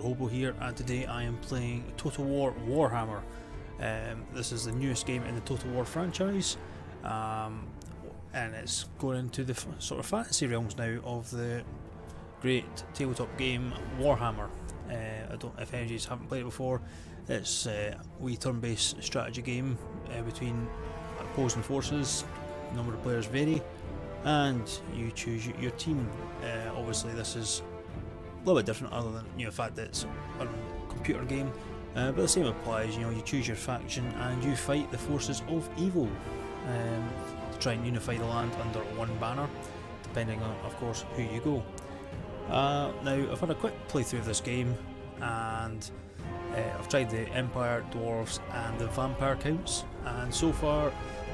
Dr. Hobo here, and today I am playing Total War Warhammer. This is the newest game in the Total War franchise, and it's going into the sort of fantasy realms now of the great tabletop game Warhammer. If any of you haven't played it before, it's a wee turn-based strategy game between opposing forces. The number of players vary, and you choose your team. Obviously, this is a little bit different, other than the fact that it's a computer game, but the same applies. You choose your faction and you fight the forces of evil to try and unify the land under one banner, depending on, of course, who you go. Now, I've had a quick playthrough of this game, and I've tried the Empire, Dwarves and the Vampire counts, and so far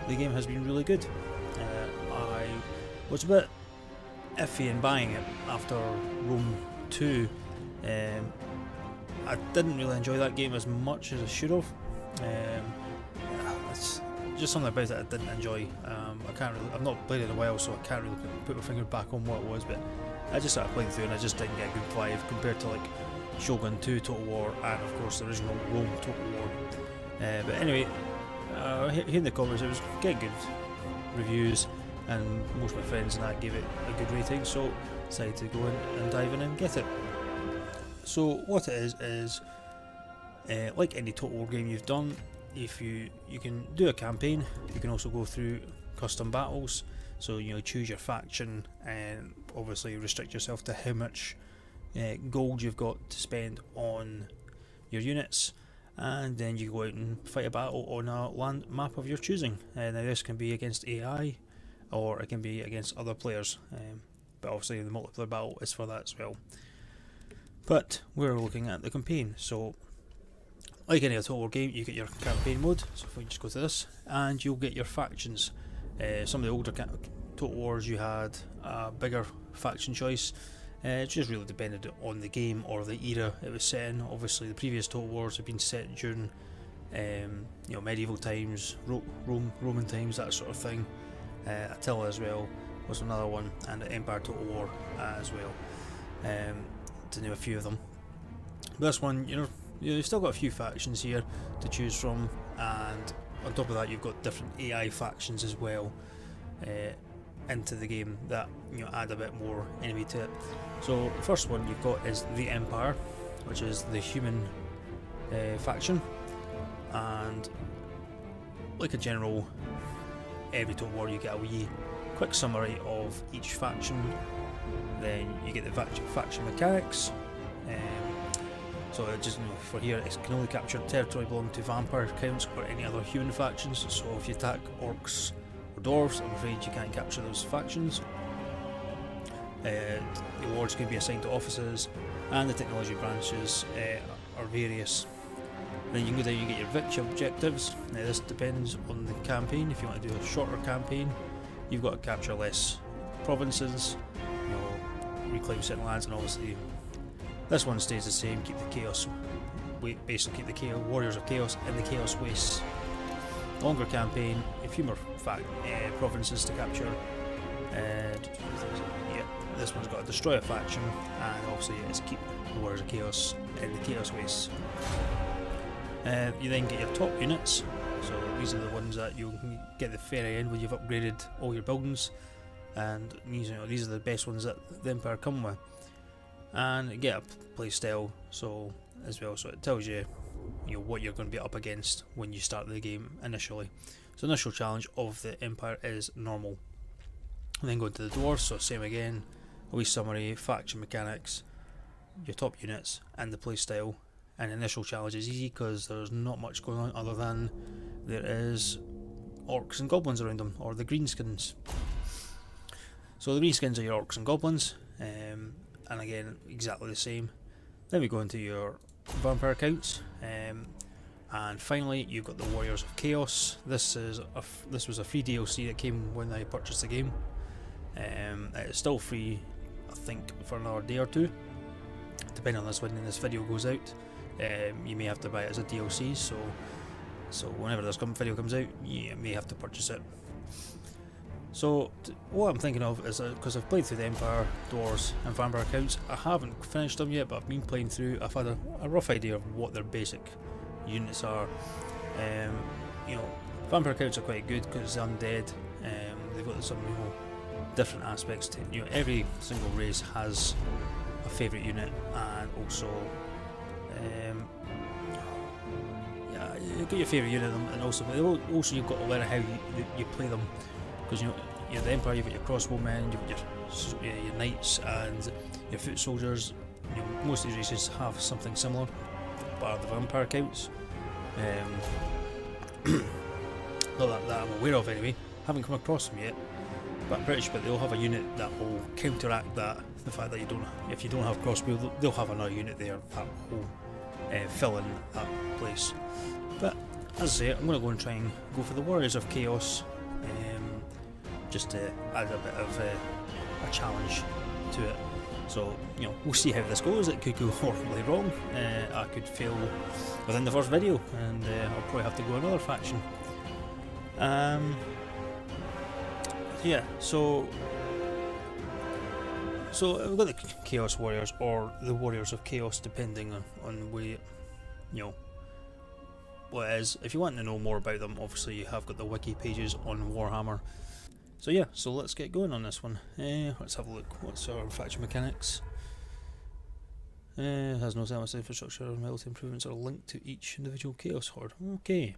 the game has been really good. I was a bit iffy in buying it after Rome 2. I didn't really enjoy that game as much as I should have. It's just something about it I didn't enjoy. I've not played it in a while, so I can't really put my finger back on what it was, but I just started playing through and I just didn't get a good vibe compared to like Shogun 2 Total War and of course the original Rome Total War. But anyway, here in the comments it was getting good reviews, and most of my friends and I gave it a good rating, so decided to go in and dive in and get it. So what it is like any Total War game you've done, if you can do a campaign, you can also go through custom battles. So choose your faction and obviously restrict yourself to how much gold you've got to spend on your units, and then you go out and fight a battle on a land map of your choosing. Now this can be against AI, or it can be against other players, but obviously the multiplayer battle is for that as well. But we're looking at the campaign, so like any other Total War game, you get your campaign mode. So if we just go to this, and you'll get your factions. Some of the older Total Wars, you had a bigger faction choice. It just really depended on the game or the era it was set in. Obviously the previous Total Wars have been set during medieval times, Roman times, that sort of thing. Attila as well was another one, and the Empire Total War as well, to name a few of them. But this one, you've still got a few factions here to choose from, and on top of that you've got different AI factions as well into the game that add a bit more enemy to it. So the first one you've got is the Empire, which is the human faction, and like a general every Total War you get a wee quick summary of each faction. Then you get the faction mechanics. So it just for here, it can only capture territory belonging to vampire counts or any other human factions. So if you attack orcs or dwarves, I'm afraid you can't capture those factions. The awards can be assigned to offices, and the technology branches are various. Then you can go down, you get your victory objectives. Now this depends on the campaign. If you want to do a shorter campaign, you've got to capture less provinces, reclaim certain lands, and obviously this one stays the same. Keep the chaos, basically keep the chaos warriors of chaos in the chaos wastes. Longer campaign, a few more provinces to capture. This one's got a destroy a faction, and obviously it's keep the warriors of chaos in the chaos wastes. You then get your top units, so these are the ones that you'll get the very end when you've upgraded all your buildings, and these are the best ones that the Empire come with. And get a play style as well, so it tells you what you're going to be up against when you start the game initially. So initial challenge of the Empire is normal, and then go into the Dwarves. So same again, a wee summary, faction mechanics, your top units, and the play style. And initial challenge is easy because there's not much going on other than there is orcs and goblins around them, or the greenskins. So the greenskins are your orcs and goblins, and again exactly the same. Then we go into your vampire counts, and finally you've got the Warriors of Chaos. This was a free DLC that came when I purchased the game. It's still free, I think, for another day or two, depending on when this video goes out. You may have to buy it as a DLC, so whenever this video comes out, you may have to purchase it. So what I'm thinking of is, because I've played through the Empire, Dwarves and Vampire accounts, I haven't finished them yet, but I've been playing through. I've had a rough idea of what their basic units are. You know, Vampire accounts are quite good because it's undead. They've got some, you know, different aspects to, you know, every single race has a favourite unit, and also yeah, you get your favourite unit of them, and also you've got to learn how you play them, because you know, the Empire, you've got your crossbowmen, you've got your knights and your foot soldiers. You know, most of these races have something similar, bar the Vampire accounts. Not that I'm aware of anyway. Haven't come across them yet, but I'm pretty sure they'll have a unit that will counteract that. The fact that if you don't have crossbow, they'll have another unit there that will fill in that place. But as I say, I'm going to go and try and go for the Warriors of Chaos, just to add a bit of a challenge to it. So, you know, we'll see how this goes. It could go horribly wrong. I could fail within the first video, and I'll probably have to go another faction. Yeah, so we've got the Chaos Warriors, or the Warriors of Chaos, depending on where, you know, what it is. If you want to know more about them, obviously you have got the wiki pages on Warhammer. So yeah, so let's get going on this one. Let's have a look. What's our faction mechanics? Has no settlements, infrastructure, and military improvements are linked to each individual Chaos Horde. Okay.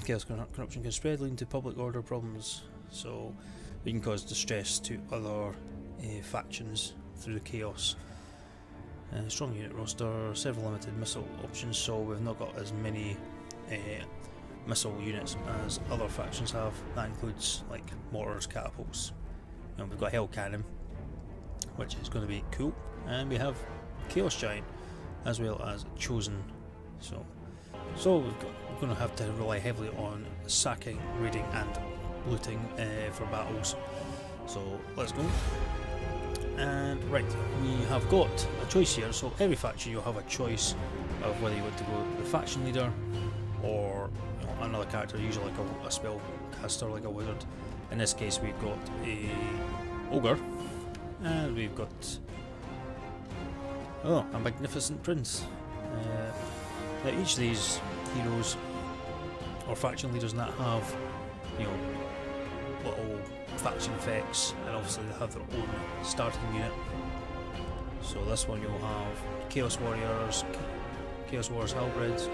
Chaos corruption can spread, leading to public order problems. So we can cause distress to other factions through the chaos. Strong unit roster, several limited missile options, so we've not got as many missile units as other factions have. That includes like mortars, catapults. You know, we've got Hell Cannon, which is going to be cool, and we have Chaos Giant as well as Chosen. So we're going to have to rely heavily on sacking, raiding and looting for battles. So let's go. And right, we have got a choice here. So every faction, you'll have a choice of whether you want to go the faction leader or, you know, another character, usually like a spellcaster, like a wizard. In this case, we've got a ogre, and we've got a magnificent prince. Now each of these heroes or faction leaders that have, you know, little faction effects, and obviously they have their own starting unit. So this one you'll have Chaos Warriors Halberds,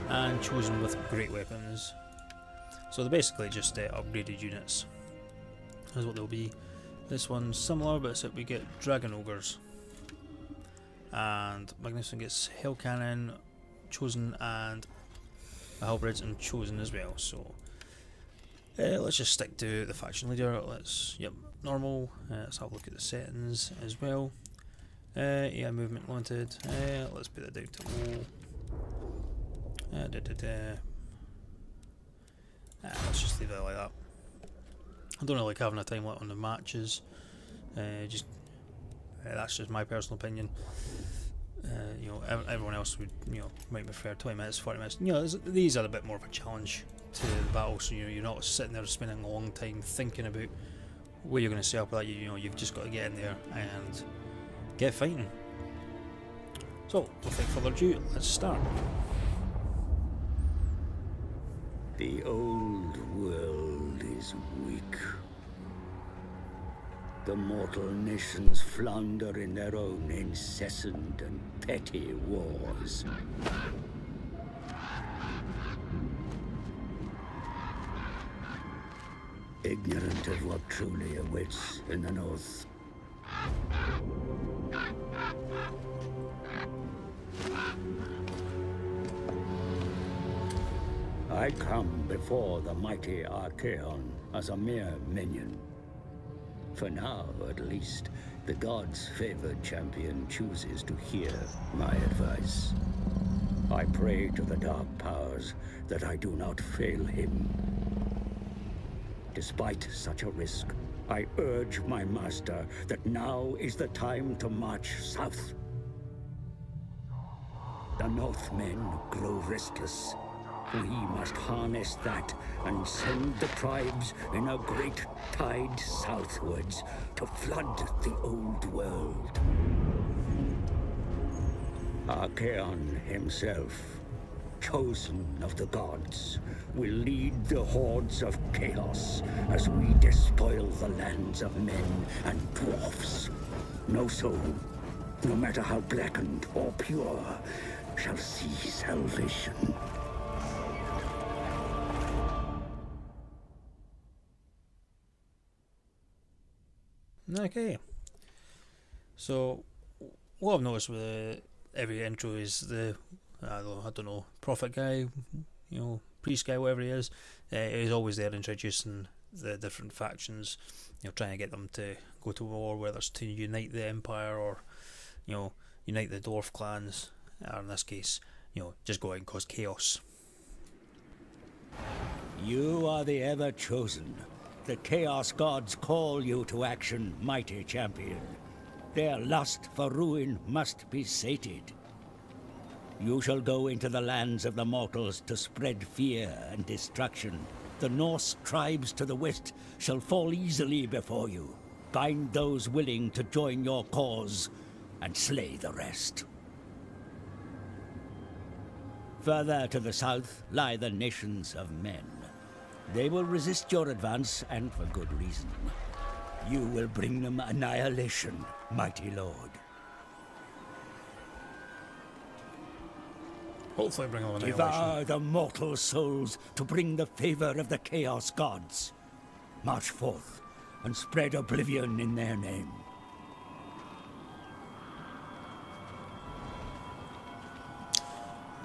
and Chosen with great weapons. So they're basically just upgraded units. That's what they'll be. This one's similar, but except we get Dragon Ogres, and Magnificent gets Hell Cannon, Chosen, and Halberds and Chosen as well. So let's just stick to the faction leader. Normal. Let's have a look at the settings as well. Yeah, movement limited. Let's put that down to low. Let's just leave it like that. I don't really like having a time limit on the matches. That's just my personal opinion. You know, everyone else would, you know, might prefer 20 minutes, 40 minutes. You know, these are a bit more of a challenge to the battle, so you know, you're not sitting there spending a long time thinking about where you're going to set up that. You know, you've just got to get in there and get fighting. So, without further ado, let's start. The old world is weak. The mortal nations flounder in their own incessant and petty wars. Ignorant of what truly awaits in the north. I come before the mighty Archaon as a mere minion. For now, at least, the gods' favored champion chooses to hear my advice. I pray to the dark powers that I do not fail him. Despite such a risk, I urge my master that now is the time to march south. The Northmen grow restless. We must harness that and send the tribes in a great tide southwards to flood the old world. Archaon himself, chosen of the gods, will lead the hordes of chaos as we despoil the lands of men and dwarfs. No soul, no matter how blackened or pure, shall see salvation. Okay. So, what I've noticed with every intro is I don't know, prophet guy, priest guy, whatever he is always there introducing the different factions, trying to get them to go to war, whether it's to unite the empire or, unite the dwarf clans, or in this case, just go out and cause chaos. You are the ever-chosen. The Chaos Gods call you to action, mighty champion. Their lust for ruin must be sated. You shall go into the lands of the mortals to spread fear and destruction. The Norse tribes to the west shall fall easily before you. Bind those willing to join your cause, and slay the rest. Further to the south lie the nations of men. They will resist your advance, and for good reason. You will bring them annihilation, mighty lord. Hopefully bring them annihilation. Devour the mortal souls to bring the favor of the Chaos Gods. March forth and spread oblivion in their name.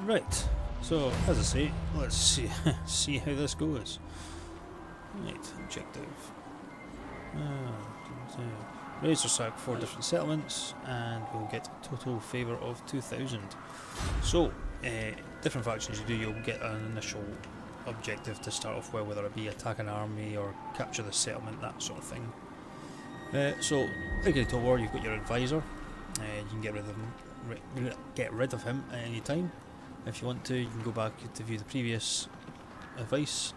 Right, so as I say, let's see how this goes. Right, objective. Raise or sack 4 different settlements, and we'll get a total favour of 2,000. So, different factions you do, you'll get an initial objective to start off with, whether it be attack an army or capture the settlement, that sort of thing. So, like in Total War, you've got your advisor. You can get rid of him at any time. If you want to, you can go back to view the previous advice.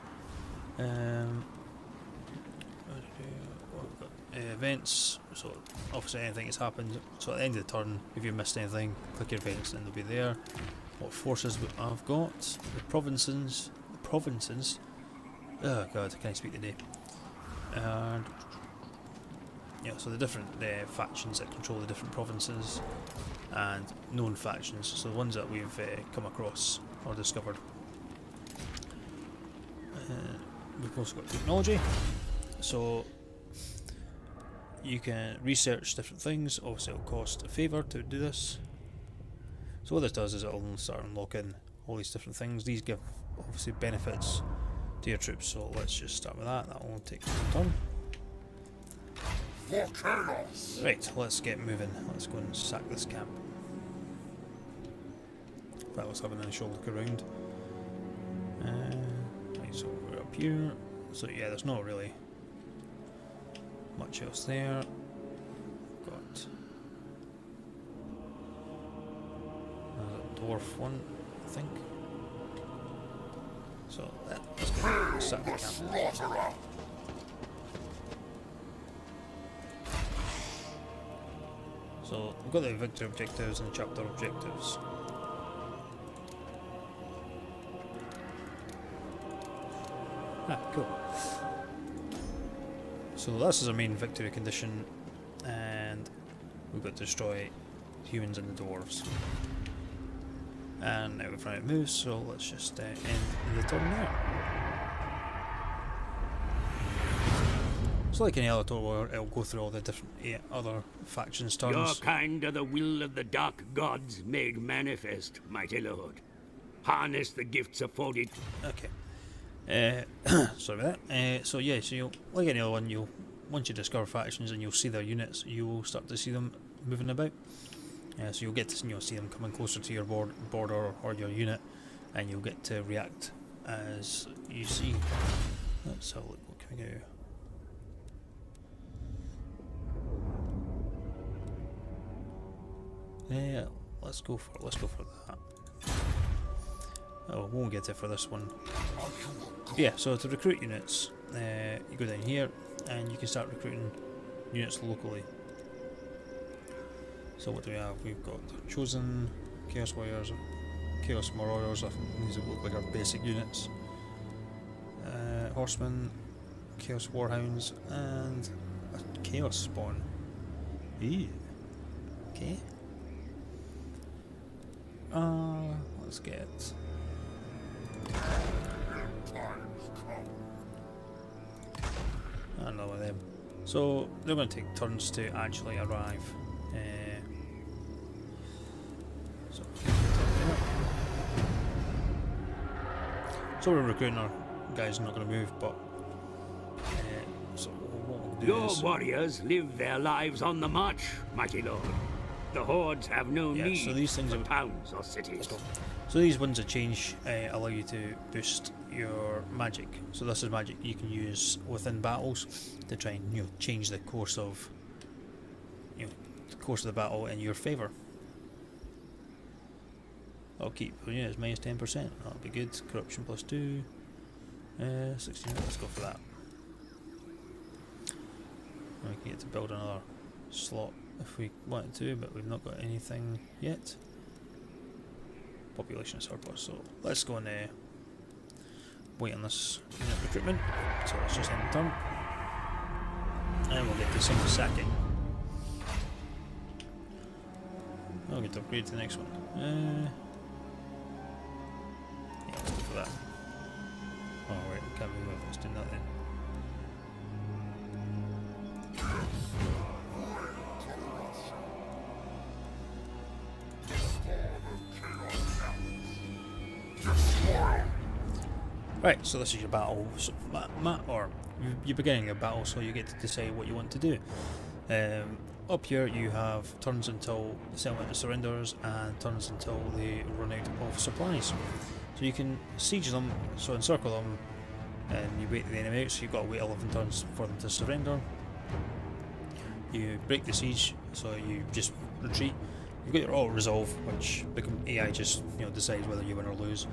Events, so obviously anything that's happened, so at the end of the turn, if you missed anything, click your events and they'll be there. What forces I've got, the provinces, oh god, I can't speak today. And so the different factions that control the different provinces, and known factions, so the ones that we've come across or discovered. We've also got technology, so you can research different things. Obviously it'll cost a favour to do this. So what this does is it'll start unlocking all these different things. These give obviously benefits to your troops, so let's just start with that. That will take a turn. Right, let's get moving. Let's go and sack this camp. Right, let's have an initial look around. Right, so we're up here. So yeah, there's not really much else there. Got a dwarf one, I think. So let's go sack the camp. So we've got the victory objectives and chapter objectives. Cool. So this is our main victory condition, and we've got to destroy humans and the dwarves. And now we've run out of moves, so let's just end the turn there. So like any other Total War, it'll go through all the different other factions' turns. Your kind are the will of the dark gods made manifest, mighty lord. Harness the gifts afforded. Okay. Sorry about that. So yeah, so you'll, like any other one, once you discover factions and you'll see their units, you'll start to see them moving about. So you'll get to see them coming closer to your border or your unit, and you'll get to react as you see. Let's have a look. What can we do? Let's go for that. Oh, we won't get it for this one. Yeah, so to recruit units, you go down here and you can start recruiting units locally. So what do we have? We've got Chosen, Chaos Warriors, Chaos Marauders. I think these look like our basic units. Horsemen, Chaos Warhounds, and a Chaos Spawn. Ew. Okay. Let's get. Another one of them. So they're going to take turns to actually arrive. So we're recruiting our guys, not going to move, but so what we'll do Your is, warriors live their lives on the march, mighty lord. The hordes have no need so these things for are, towns or cities. So these ones that change allow you to boost your magic. So this is magic you can use within battles to try and change the course of the course of the battle in your favour. I'll keep units minus 10%. That'll be good. Corruption plus 2. 16. Let's go for that. We can get to build another slot if we wanted to, but we've not got anything yet. Population surplus, so let's go and wait on this unit recruitment. So let's just end the turn, and we'll get to some sacking. I'll get to upgrade to the next one. Yeah, let's go for that. Oh wait, we can't move. Let's do that then. Right, so this is your battle map, or you're beginning your battle, so you get to decide what you want to do. Up here you have turns until the settlement surrenders and turns until they run out of supplies. So you can siege them, so encircle them, and you wait the enemy out, so you've got to wait 11 turns for them to surrender. You break the siege, so you just retreat. You've got your auto resolve, which AI just decides whether you win or lose.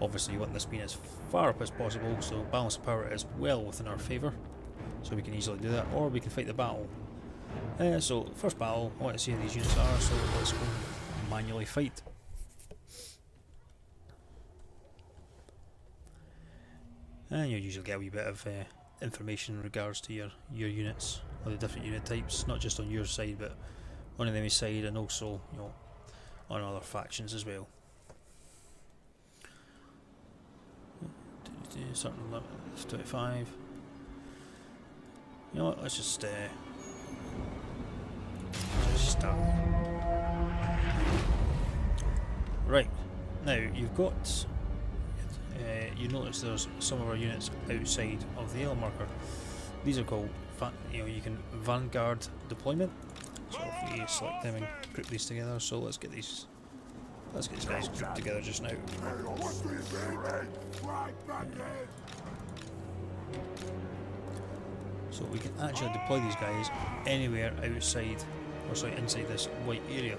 Obviously you want this being as far up as possible, so balance of power is well within our favour, so we can easily do that, or we can fight the battle. So first battle, I want to see how these units are, so let's go manually fight. And you'll usually get a wee bit of information in regards to your units, or the different unit types, not just on your side but on the enemy side, and also on other factions as well. Certain limit is 25. You know what, let's just start. Right, now you've got you notice there's some of our units outside of the L marker. These are called you can vanguard deployment. So if we select them and group these together, so let's get these guys grouped together just now. So we can actually deploy these guys anywhere outside, inside this white area.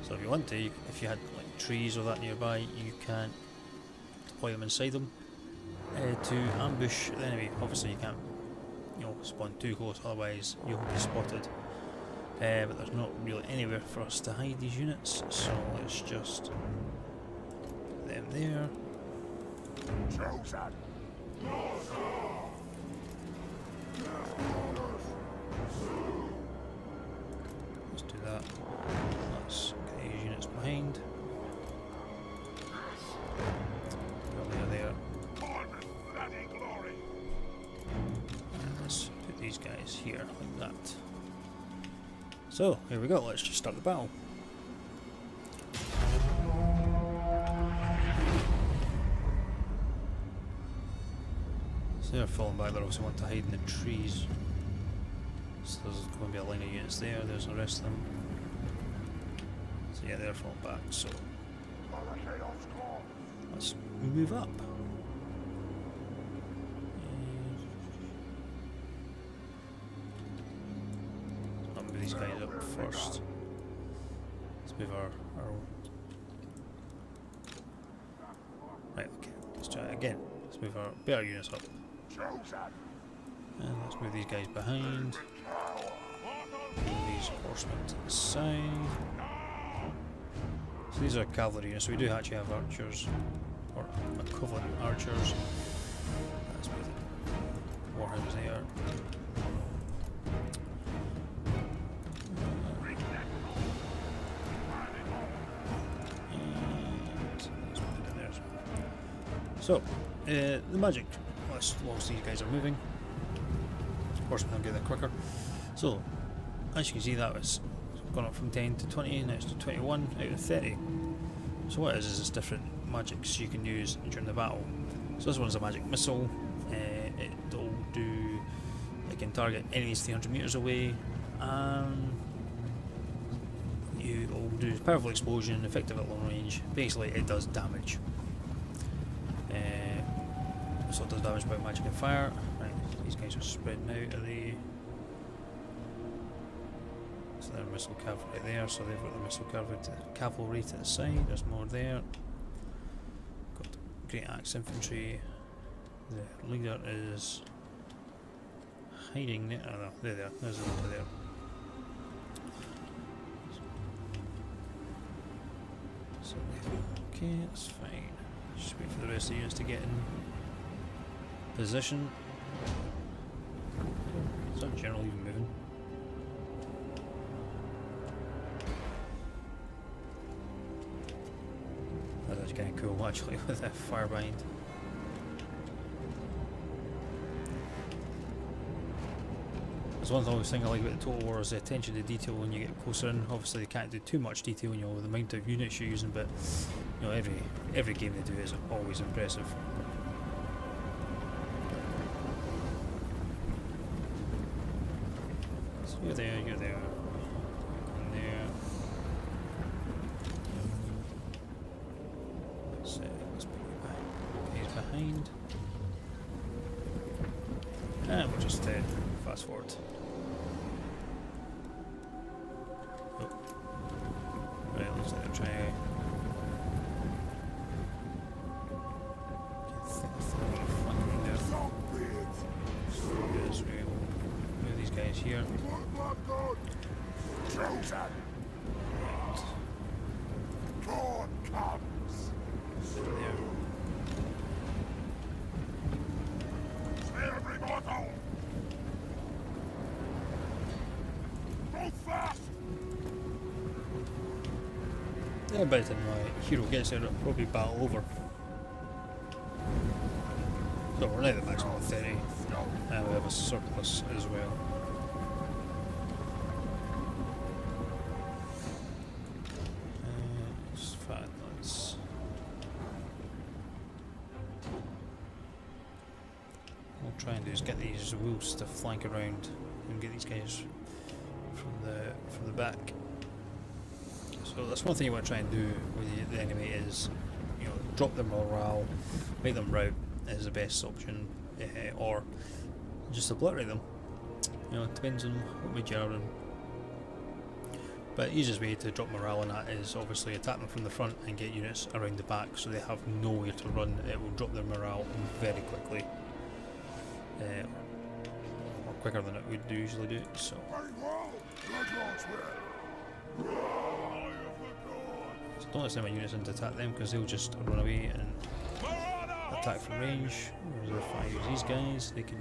So if you want to, if you had like trees or that nearby, you can deploy them inside them to ambush the enemy. Obviously you can't spawn too close, otherwise you'll be spotted. But there's not really anywhere for us to hide these units, so let's just put them there. Let's do that. Let's get these units behind. There. And let's put these guys here, like that. So, here we go, let's just start the battle. So they're falling back, they obviously want to hide in the trees. So there's going to be a line of units there, there's the rest of them. So yeah, they're falling back, so let's move up. These guys up first. Let's move our let's try it again. Let's move our better units up. And let's move these guys behind. Move these horsemen to the side. So these are cavalry units, so we do actually have archers, or equivalent archers. Let's move the Warhammers there. So, the magic, whilst these guys are moving, of course we'll get there quicker. So, as you can see, that was gone up from 10 to 20, now it's to 21 out of 30. So what it is it's different magics you can use during the battle. So this one's a magic missile, it'll do, it can target enemies 300 meters away, it'll do powerful explosion, effective at long range, basically it does damage. So it does damage by magic and fire. Right, these guys are spreading out of the... So they're missile cavalry there, so they've got the missile cavalry to the side, there's more there. Got great axe infantry. The leader is hiding there. Oh no, there, there's a leader there. So, okay, that's fine. Just wait for the rest of the units to get in position. Is that general even moving? That's kind of cool actually with that fire behind. There's one always thing I like about the Total War is the attention to detail when you get closer in. Obviously they can't do too much detail, you know, with the amount of units you're using, but you know, every game they do is always impressive. So you're there, and there. So let's put you behind. And we'll just fast forward. Oh. Right, looks like they're trying move these guys here. Right. There. Yeah, by the time my hero gets there, it'll probably battle over. So we're now at the maximum of 30, and we have a surplus as well. It's fine, let's... What we'll try and do is get these wolves to flank around and get these guys from the back. So that's one thing you want to try and do with the enemy is, you know, drop their morale, make them rout is the best option, or just obliterate them. You know, it depends on what mode you're in. But the easiest way to drop morale on that is obviously attack them from the front and get units around the back so they have nowhere to run. It will drop their morale very quickly. Or quicker than it would usually do, so... Don't let send my units in to attack them because they'll just run away and attack from range. Whereas if I use these guys, they can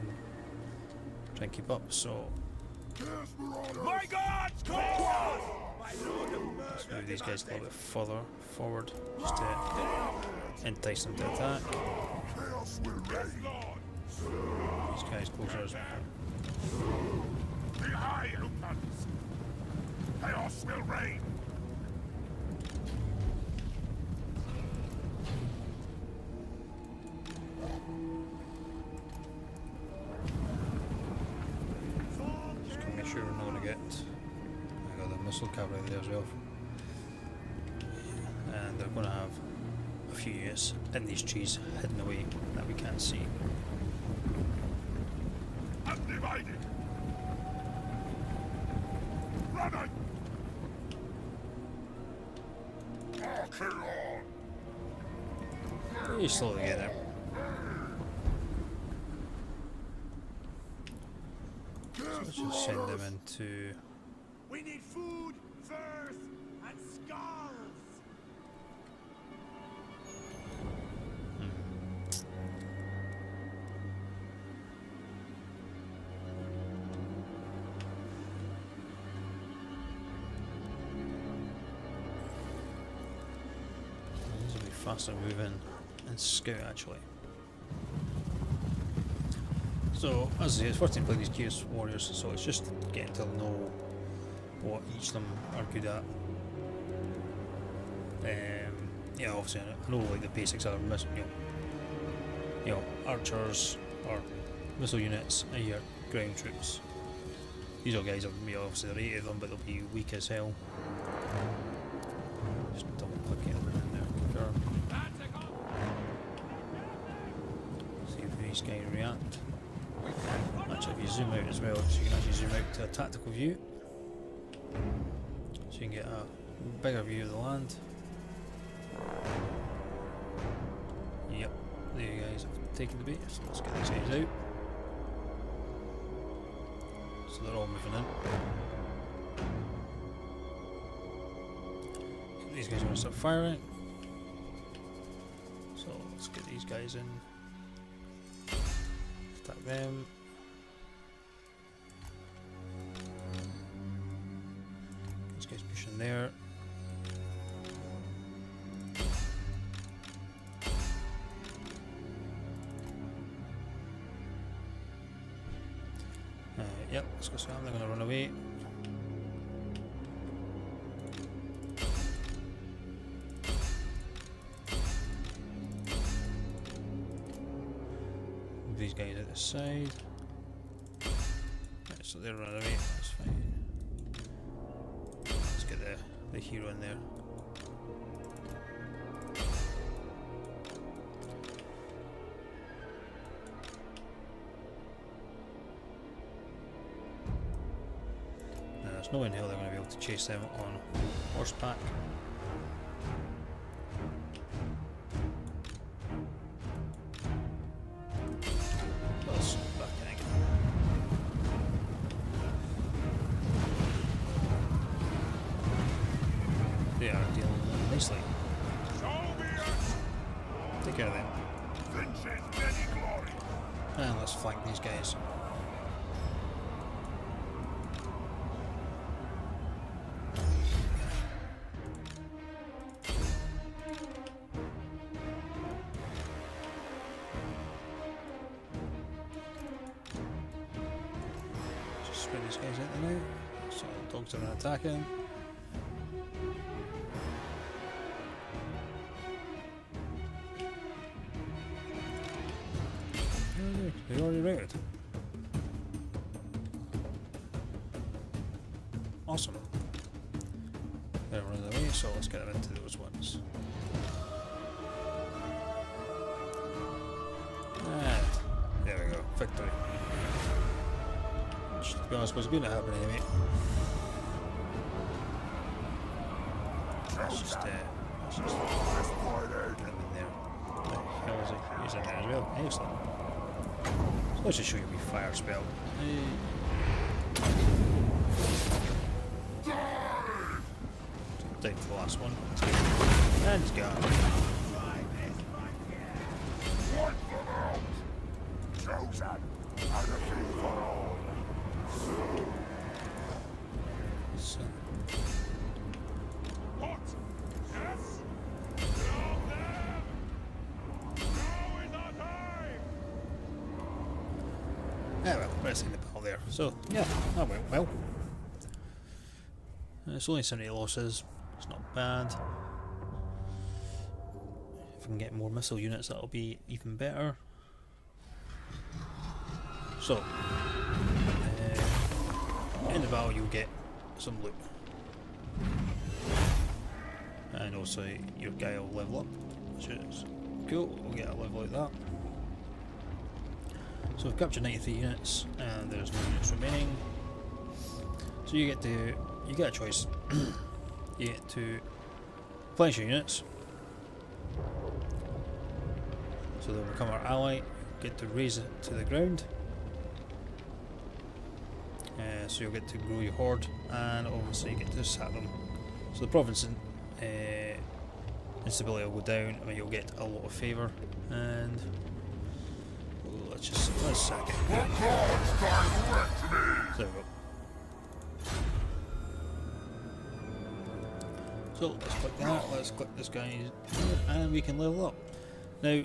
try and keep up. So my God's cause! let's move these guys a little bit further forward just to entice them to attack. These guys closer as well. Be high, lieutenants! Chaos will reign! Just gonna make sure we're not gonna get... I got the missile cavalry there as well. And they're gonna have a few units in these trees hidden away that we can't see. Undivided! Running! You slowly get there. So let's just send them into. We need food, furs, and skulls. These will be faster moving and scout actually. So as I say, it's first time playing these Chaos Warriors, so it's just getting to know what each of them are good at. Yeah, obviously I know like the basics are archers or missile units and your ground troops. These are guys, obviously there are 8 of them, but they'll be weak as hell. Just double click it in there, confirm. See if these guys react. Actually, if you zoom out as well, so you can actually zoom out to a tactical view, so you can get a bigger view of the land. Yep, there you guys have taken the bait, so let's get these guys out. So they're all moving in. So these guys want to start firing. So let's get these guys in. Attack them. These guys pushing there. Yep, let's go swim. They're going to run away. Move these guys out the side. Right, so they're running away. That's fine. Let's get the hero in there. There's no way in hell they're going to be able to chase them on horseback. Let's back in again. They are dealing with them nicely. Take care of them. And let's flank these guys. Spread these guys out there now. So the dogs are attacking. They're already routed. Awesome. They're running away, so let's get them into those ones. And there we go, victory. Which, to be honest, was going to happen anyway. Let's just get them in there. What the hell is he? He's in there as well. Excellent. So let's just show you my fire spell. Down to the last one. And he's gone. Chosen and a king for all. So, What? Yes? Kill them! Now is our time! yeah, well, pressing the bell there. So, yeah, that went well. It's only 70 losses. It's not bad. If we can get more missile units, that'll be even better. So, in the battle, you'll get some loot, and also your guy will level up, which is cool. We'll get a level like that. So we've captured 93 units, and there's no units remaining. So you get a choice. You get to replenish your units, so they'll become our ally. Get to raise it to the ground. so you'll get to grow your horde, and obviously you get to sack them. So the province instability will go down. I mean, you'll get a lot of favour, and let's sack it. There we go. So let's click that. Let's click this guy, and we can level up. Now,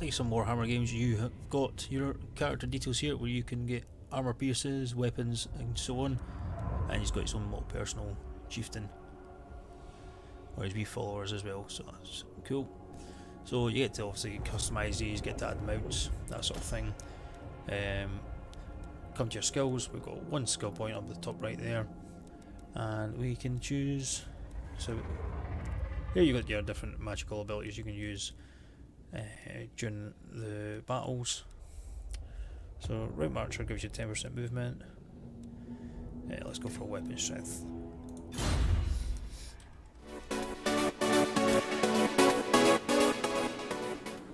like some Warhammer games, you have got your character details here, where you can get armor pierces, weapons, and so on. And he's got his own little personal chieftain, or his wee followers as well. So that's cool. So you get to obviously customise these, get to add mounts, that sort of thing. Come to your skills. We've got one skill point up the top right there, and we can choose. So here you got your different magical abilities you can use during the battles. So Route Marcher gives you 10% movement. Let's go for weapon strength.